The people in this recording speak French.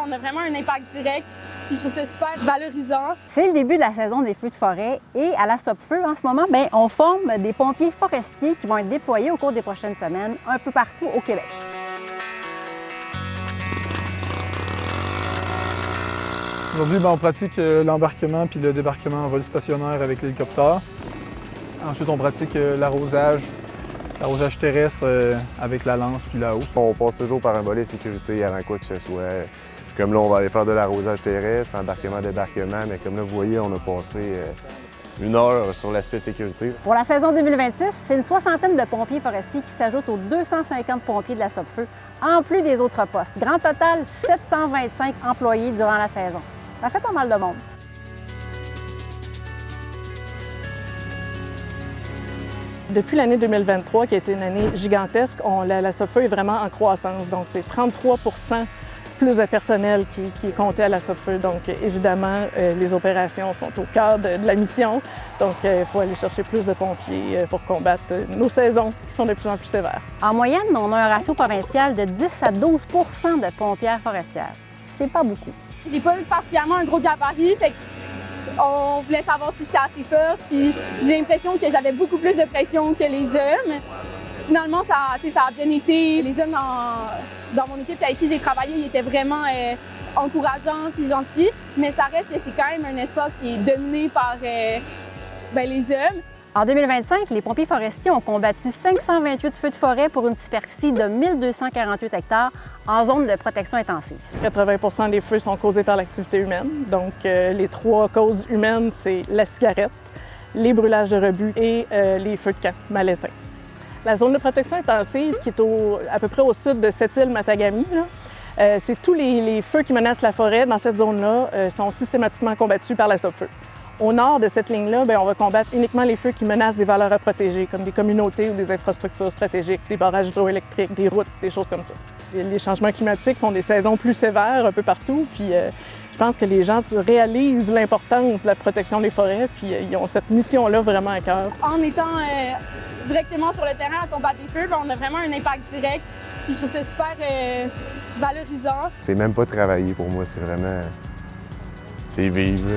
on a vraiment un impact direct. Puis je trouve ça super valorisant. C'est le début de la saison des feux de forêt et à la Stop-Feu, en ce moment, on forme des pompiers forestiers qui vont être déployés au cours des prochaines semaines un peu partout au Québec. Aujourd'hui, on pratique l'embarquement puis le débarquement en vol stationnaire avec l'hélicoptère. Ensuite, on pratique l'arrosage terrestre avec la lance puis la haut. On passe toujours par un volet sécurité avant quoi que ce soit. Comme là, on va aller faire de l'arrosage terrestre, embarquement-débarquement, mais comme là, vous voyez, on a passé 1 heure sur l'aspect sécurité. Pour la saison 2026, c'est une soixantaine de pompiers forestiers qui s'ajoutent aux 250 pompiers de la Stop-Feu, en plus des autres postes. Grand total, 725 employés durant la saison. Ça fait pas mal de monde. Depuis l'année 2023, qui a été une année gigantesque, la Stop-Feu est vraiment en croissance. Donc, c'est 33 plus de personnel qui est compté à la Stop-Feu. Donc, évidemment, les opérations sont au cœur de la mission. Donc, il faut aller chercher plus de pompiers pour combattre nos saisons qui sont de plus en plus sévères. En moyenne, on a un ratio provincial de 10 à 12 de pompières forestières. C'est pas beaucoup. J'ai pas particulièrement un gros gabarit, fait que on voulait savoir si j'étais assez forte. Puis j'ai l'impression que j'avais beaucoup plus de pression que les hommes. Finalement, ça a bien été. Les hommes dans mon équipe avec qui j'ai travaillé, ils étaient vraiment encourageants puis gentils. Mais ça reste que c'est quand même un espace qui est dominé par les hommes. En 2025, les pompiers forestiers ont combattu 528 feux de forêt pour une superficie de 1248 hectares en zone de protection intensive. 80 des feux sont causés par l'activité humaine. Donc, les 3 causes humaines, c'est la cigarette, les brûlages de rebut et les feux de camp mal éteints. La zone de protection intensive, qui est à peu près au sud de cette île Matagami, c'est tous les feux qui menacent la forêt dans cette zone-là sont systématiquement combattus par la Stop-Feu. Au nord de cette ligne-là, on va combattre uniquement les feux qui menacent des valeurs à protéger, comme des communautés ou des infrastructures stratégiques, des barrages hydroélectriques, des routes, des choses comme ça. Les changements climatiques font des saisons plus sévères un peu partout, puis je pense que les gens réalisent l'importance de la protection des forêts, puis ils ont cette mission-là vraiment à cœur. En étant directement sur le terrain à combattre des feux, on a vraiment un impact direct, puis je trouve ça super valorisant. C'est même pas travailler pour moi, c'est vraiment... c'est vivre.